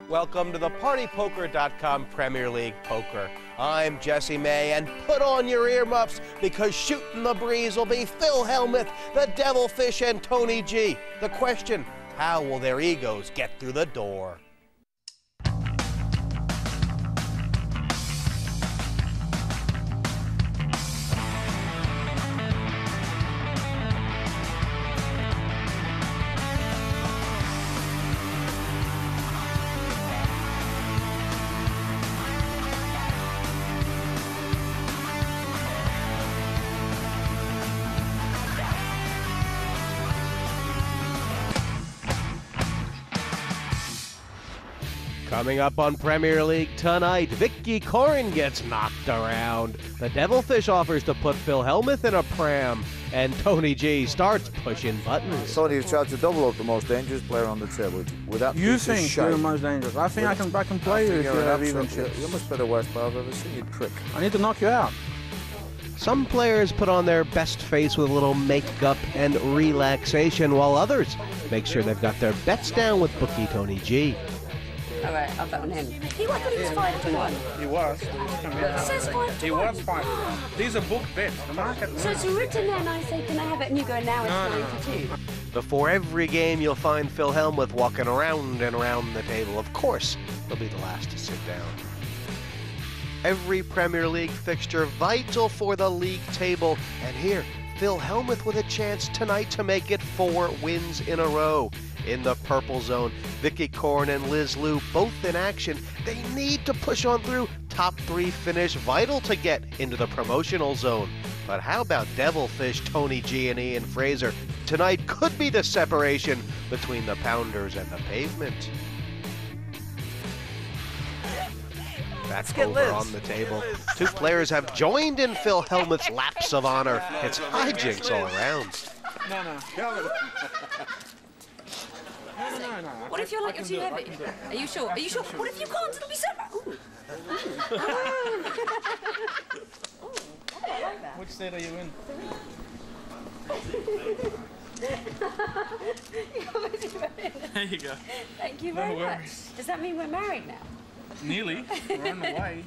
Welcome to the PartyPoker.com Premier League Poker. I'm Jesse May, and put on your earmuffs because shooting the breeze will be Phil Hellmuth, the Devilfish, and Tony G. The question, how will their egos get through the door? Coming up on Premier League tonight, Vicky Corrin gets knocked around. The Devilfish offers to put Phil Hellmuth in a pram. And Tony G starts pushing buttons. Tony has tried to double up the most dangerous player on the table. You think you're the most dangerous? I think I can play you if you have even chips. You must be the worst player I've ever seen, you prick. I need to knock you out. Some players put on their best face with a little makeup and relaxation, while others make sure they've got their bets down with bookie Tony G. All right, I'll bet on him. He was 5-1. He was. It says 5-1. He was 5. These are book bets. The market. So it's written there and I say, can I have it? And you go, now it's 92. Before every game, you'll find Phil Hellmuth walking around and around the table. Of course, he'll be the last to sit down. Every Premier League fixture vital for the league table. And here, Phil Hellmuth with a chance tonight to make it 4 wins in a row. In the purple zone, Vicky Corrin and Liz Liu both in action. They need to push on through. Top 3 finish vital to get into the promotional zone. But how about Devilfish, Tony G and Ian Fraser? Tonight could be the separation between the pounders and the pavement. That's over on the table. 2 players have joined in Phil Hellmuth's lapse of honor. It's hijinks all around. No. No. What if you're like you're too heavy? Are you sure? Are you sure? What if you can't? It'll be so bad. Which set are you in? There you go. Thank you very much. Does that mean we're married now? Nearly. We're on the way.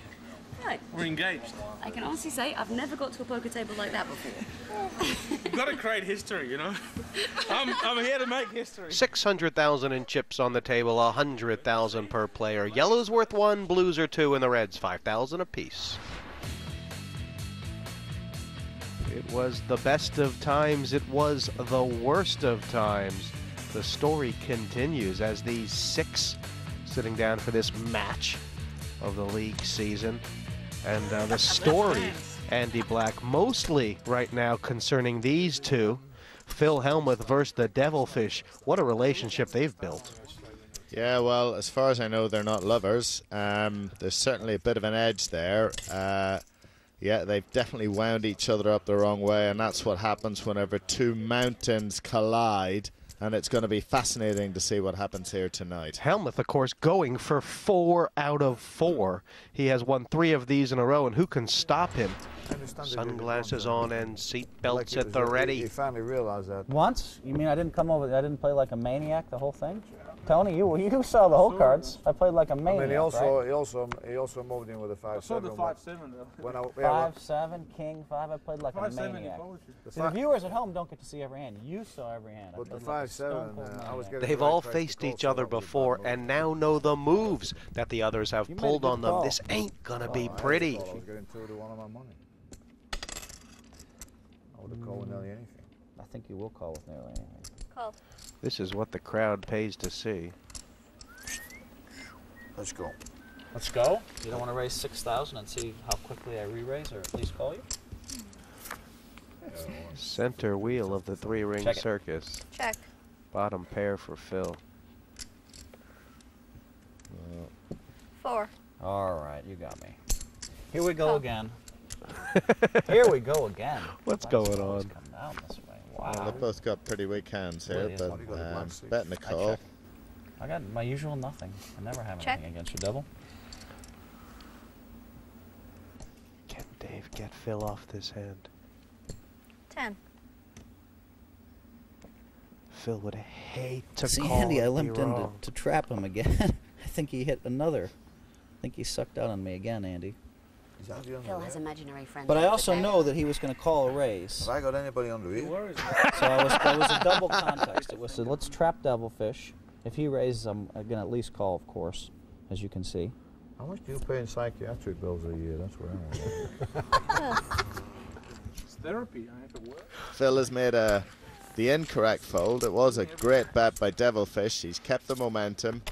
Right. We're engaged. I can honestly say I've never got to a poker table like that before. You've got to create history, you know. I'm here to make history. 600,000 in chips on the table, 100,000 per player. Yellow's worth 1, blues are 2, and the reds 5,000 apiece. It was the best of times. It was the worst of times. The story continues as these 6 sitting down for this match of the league season. And the story, Andy Black, mostly right now concerning these 2. Phil Hellmuth versus the Devilfish. What a relationship they've built. Yeah, well, as far as I know, they're not lovers. There's certainly a bit of an edge there. Yeah, they've definitely wound each other up the wrong way, and that's what happens whenever 2 mountains collide. And it's going to be fascinating to see what happens here tonight. Hellmuth, of course, going for 4 out of 4. He has won 3 of these in a row, and who can stop him? Sunglasses on and seat belts at the ready. You finally realized that. Once? You mean I didn't come over, I didn't play like a maniac the whole thing? Tony, you saw the whole cards. I played like a maniac, I mean, he also right? moved in with a 5-7. I saw the 5-7 though. 5-7, king 5. I played like a maniac. See, the viewers at home don't get to see every hand. You saw every hand. But the 5-7, I was getting. They've all faced each other before and now know the moves that the others have pulled on them. This ain't gonna be pretty. I was getting 2 to 1 of my money. I would have called with nearly anything. I think you will call with nearly anything. Call. This is what the crowd pays to see. Let's go. Let's go. You don't want to raise 6,000 and see how quickly I re-raise, or at least call you? Center wheel of the 3-ring circus. Check. Bottom pair for Phil. 4. All right, you got me. Here we go again. Here we go again. What's going on? Come down this way. Wow. Well, they've both got pretty weak hands here, but betting a I call. check. I got my usual nothing. I never have anything against you, double. Can Dave get Phil off this hand? 10. Phil would hate to See, call Andy, I and be limped in wrong. to trap him again. think he hit another. I think he sucked out on me again, Andy. Phil has imaginary friends. But I also know that he was going to call a raise. Have I got anybody under here? So it was a double context. It was a, let's trap devilfish. If he raises, I'm going to at least call, of course, as you can see. How much do you pay in psychiatric bills a year? That's where I want. It's therapy. I have to work. Phil has made the incorrect fold. It was a great bet by Devilfish. He's kept the momentum.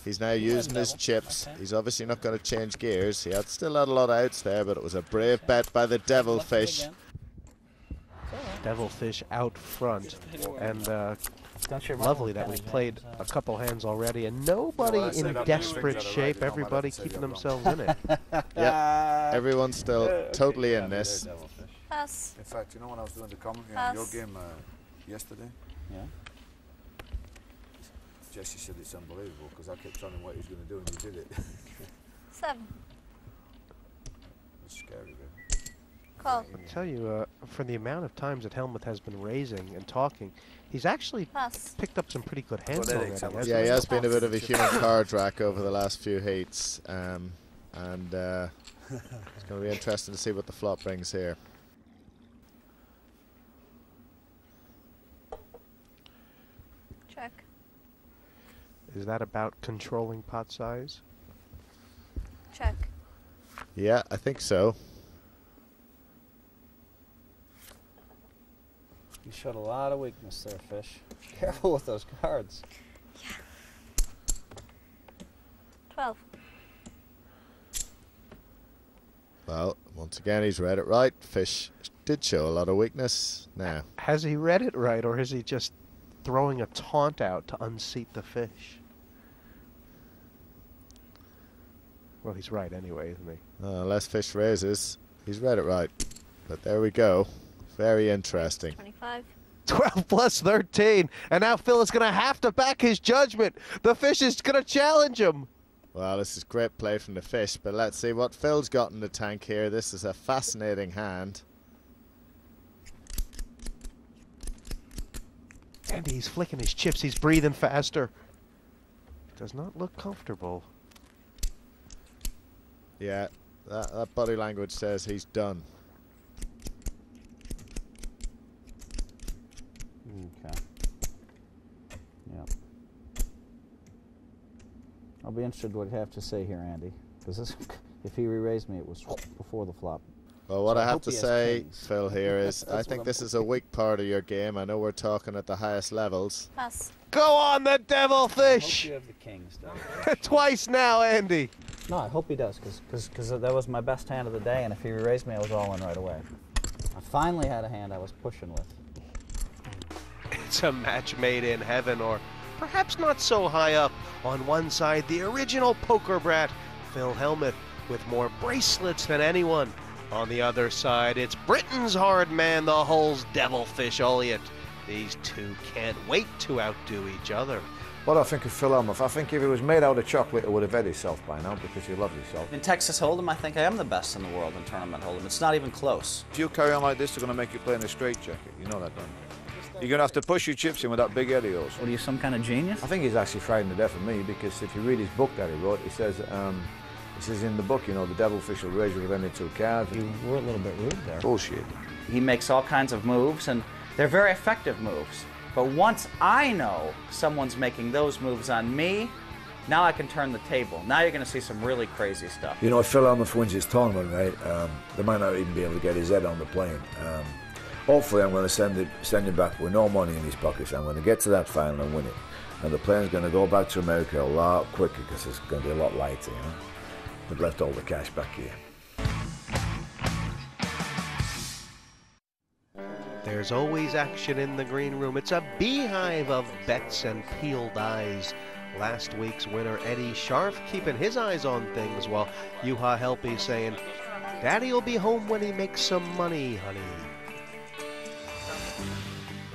He's now using his chips. He's obviously not going to change gears. He still had a lot of outs there, but it was a brave bet by the Devilfish. Devilfish out front, and lovely that we've played a couple hands already, and nobody in desperate shape. Everybody keeping themselves in it. Yeah, everyone's still totally in this. Pass. In fact, you know when I was doing the commentary on your game yesterday? Yeah. Jesse said it's unbelievable because I kept telling him what he was going to do and he did it. 7. It's scary, man. Call. I tell you, for the amount of times that Helmut has been raising and talking, he's actually Pass. picked up some pretty good hands already. hasn't Yeah, he he? has been a bit of a human card rack over the last few heats, and it's going to be interesting to see what the flop brings here. Check. Is that about controlling pot size? Check. Yeah, I think so. You showed a lot of weakness there, Fish. Careful with those cards. Yeah. 12. Well, once again, he's read it right. Fish did show a lot of weakness. Now, Has he read it right, or is he just throwing a taunt out to unseat the fish? Well, he's right anyway, isn't he? unless Fish raises, he's read it right. But there we go. Very interesting. 25. 12 plus 13, and now Phil is going to have to back his judgment. The fish is going to challenge him. Well, this is great play from the Fish, but let's see what Phil's got in the tank here. This is a fascinating hand. And he's flicking his chips. He's breathing faster. Does not look comfortable. Yeah, that body language says he's done. Okay. Yeah. I'll be interested what you have to say here, Andy. Because if he re-raised me, it was before the flop. Well, what So I I have hope to he has say, kings. Phil, here is I That's think what this I'm is a weak part of your game. I know we're talking at the highest levels. Pass. Go on, the I hope devilfish! you have the kings, though. Twice now, Andy. No, I hope he does, because that was my best hand of the day, and if he re-raised me, I was all in right away. I finally had a hand I was pushing with. It's a match made in heaven, or perhaps not so high up. On one side, the original poker brat, Phil Helmuth, with more bracelets than anyone. On the other side, it's Britain's hard man, the Hull's devilfish Elliott. These two can't wait to outdo each other. What I think of Phil Helmuth, I think if he was made out of chocolate, he would have had himself by now because he loves himself. In Texas Hold'em, I think I am the best in the world in tournament Hold'em. It's not even close. If you carry on like this, they're going to make you play in a straitjacket. You know that, don't you? You're going to have to push your chips in with that big head of yours. What are you, some kind of genius? I think he's actually frightened to death of me because if you read his book that he wrote, he says in the book, you know, the devilfish will raise you with any two cards. You were a little bit rude there. Bullshit. He makes all kinds of moves, and they're very effective moves. But once I know someone's making those moves on me, now I can turn the table. Now you're going to see some really crazy stuff. You know, if Phil Helmuth wins his tournament, right, they might not even be able to get his head on the plane. Hopefully I'm going to send him back with no money in his pockets. I'm going to get to that final and win it. And the plane's going to go back to America a lot quicker because it's going to be a lot lighter, you know. We've left all the cash back here. There's always action in the green room. It's a beehive of bets and peeled eyes. Last week's winner, Eddie Scharf, keeping his eyes on things while Juha Helpy saying, Daddy'll be home when he makes some money, honey.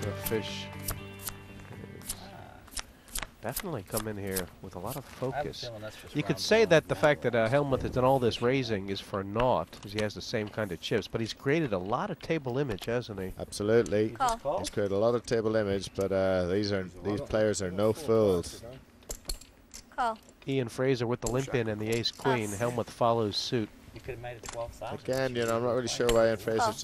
The fish definitely come in here with a lot of focus. You could say that the fact that Helmuth has done all this raising is for naught, because he has the same kind of chips, but he's created a lot of table image, hasn't he? Absolutely. Call. He's created a lot of table image, but these players are no fools. Call. Ian Fraser with the limp in and the ace queen. Helmuth follows suit. You could have made it 12,000. Again, you know, I'm not really sure why Ian Fraser's just